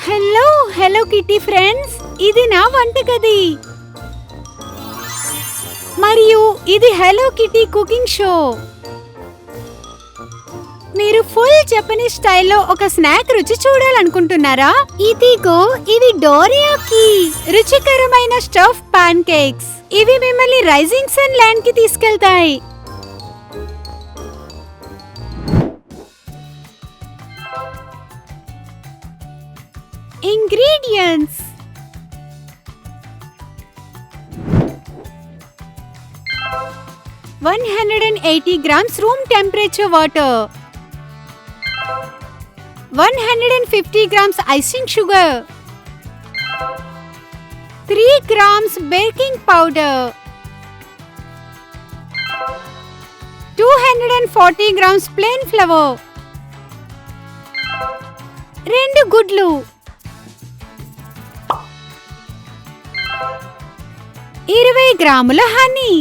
Hello hello kitty friends, ఇది నా వంటగది మరియు ఇది హలో కిటీ కుకింగ్ షో. మీరు ఫుల్ జపనీస్ స్టైల్లో ఒక స్నాక్ రుచి చూడాలనుకుంటున్నారా? ఇదిగో ఇవి డోరియాకి రుచికరమైన స్టఫ్ పాన్ కేక్స్. ఇవి మిమ్మల్ని రైజింగ్ సన్ ల్యాండ్ కి తీసుకెళ్తాయి. Ingredients: 180 grams room temperature water, 150 grams icing sugar, 3 grams baking powder, 240 grams plain flour, 2 గుడ్లు, 20 గ్రాముల హనీ,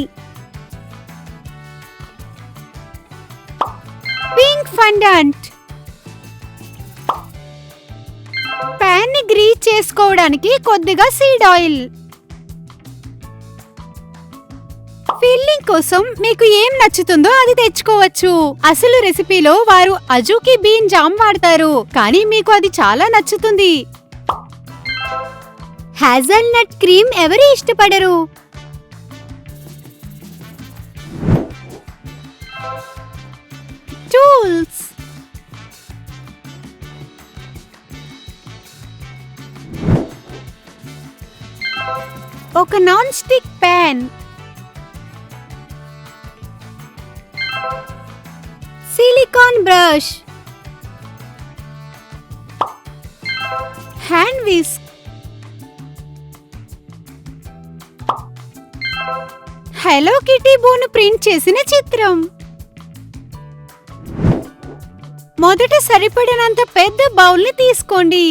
పింక్ ఫండంట్. పాన్ ని గ్రీజ్ చేసుకోవడానికి కొద్దిగా సీడ్ ఆయిల్. ఫిల్లింగ్ కోసం మీకు ఏం నచ్చుతుందో అది తెచ్చుకోవచ్చు. అసలు రెసిపీలో వారు అజుకి బీన్ జామ్ వాడతారు, కానీ మీకు అది చాలా నచ్చుతుంది. హ్యాజల్నట్ క్రీమ్ ఎవరు ఇష్టపడరు? టూల్స్: ఒక non stick pan, silicon brush, hand whisk, hello kitty బోను ప్రింట్ చేసిన చిత్రం. మొదట సరిపడినంత పెద్ద బౌల్ ని తీసుకోండి.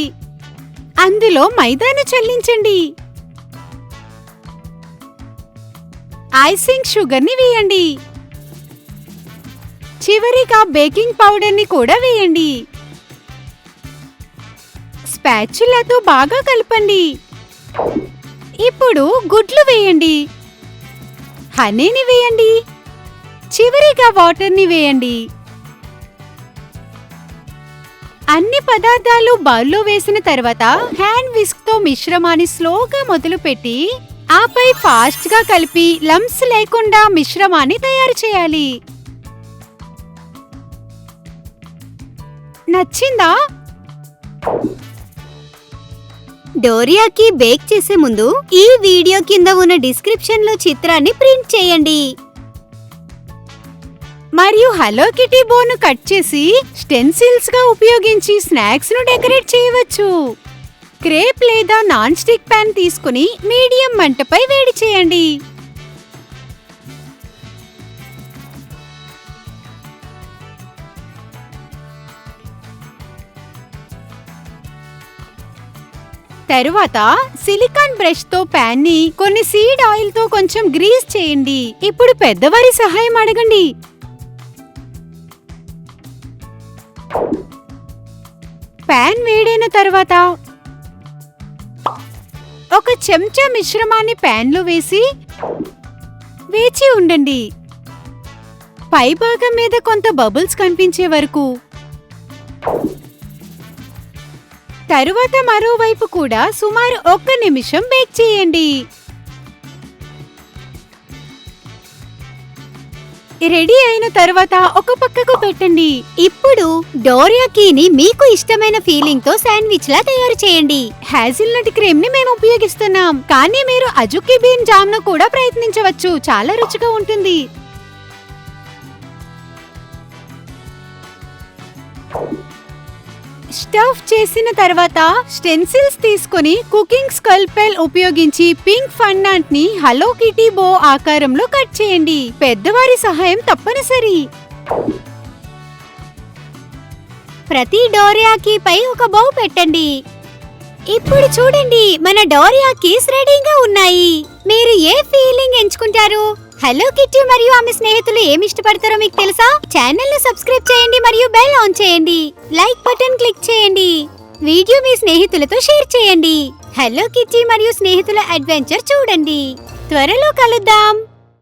అందులో మైదాను చల్లించండి. ఐసింగ్ షుగర్ ని వేయండి. చివరిగా బేకింగ్ పౌడర్ ని కూడా వేయండి. స్పాచులాతో బాగా కలపండి. ఇప్పుడు గుడ్లు వేయండి. హనీని వేయండి. చివరిగా వాటర్ ని వేయండి. అన్ని పదార్థాలు బౌల్లో వేసిన తర్వాత హ్యాండ్ విస్క్ తో మిశ్రమాన్ని స్లోగా మొదలుపెట్టి ఆపై ఫాస్ట్ గా కలిపి లంప్స్ లేకుండా మిశ్రమాన్ని తయారు చేయాలి. నచ్చిందా? డోరియాకి బేక్ చేసే ముందు ఈ వీడియో కింద ఉన్న డిస్క్రిప్షన్ లో చిత్రాన్ని ప్రింట్ చేయండి మరియు హలో కిటీ బోను కట్ చేసి స్టెన్సిల్స్ గా ఉపయోగించి స్నాక్స్ ను డెకరేట్ చేయవచ్చు. క్రేప్ లేదా నాన్ స్టిక్ పాన్ తీసుకుని మీడియం మంటపై వేడి చేయండి. తరువాత సిలికాన్ బ్రష్ తో పాన్ ని కొన్ని సీడ్ ఆయిల్ తో కొంచెం గ్రీస్ చేయండి. ఇప్పుడు పెద్దవారి సహాయం అడగండి. పాన్ వేడైన తర్వాత ఒక చెంచా మిశ్రమాన్ని పాన్ లో వేసి వేచి ఉండండి. పై భాగం మీద కొంత బబుల్స్ కనిపించే వరకు. తరువాత మరోవైపు కూడా సుమారు 1 నిమిషం బేక్ చేయండి. రెడీ అయిన తర్వాత ఒక పక్కకు పెట్టండి. ఇప్పుడు డోరియాకీని మీకు ఇష్టమైన ఫీలింగ్ తో శాండ్విచ్ లా తయారు చేయండి. హ్యాజిల్నట్ క్రీమ్ ని మేము ఉపయోగిస్తున్నాం, కానీ మీరు అజుకి బీన్ జామ్ ను కూడా ప్రయత్నించవచ్చు. చాలా రుచిగా ఉంటుంది. స్టఫ్ చేసిన తర్వాత స్టెన్సిల్స్ తీసుకొని కుకింగ్ స్కల్పెల్ ఉపయోగించి పింక్ ఫండాంట్ ని హలో కిటీ బో ఆకారంలో కట్ చేయండి. పెద్దవారి సహాయం తప్పనిసరి. ప్రతి డోరియాకి పై ఒక బౌ పెట్టండి. ఇప్పుడు చూడండి, మన డోరియాకీస్ రెడీగా ఉన్నాయి. మీరు ఏ ఫీలింగ్ ఎంచుకుంటారు? హలో కిటీ మరియు ఆమె స్నేహితులు ఏమి ఇష్టపడతారో మీకు తెలుసా? ఛానల్ ను సబ్స్క్రైబ్ చేయండి మరియు బెల్ ఆన్ చేయండి. లైక్ బటన్ క్లిక్ చేయండి. వీడియో మీ స్నేహితులతో షేర్ చేయండి. హలో కిట్టి మరియు స్నేహితుల అడ్వెంచర్ చూడండి. త్వరలో కలుద్దాం.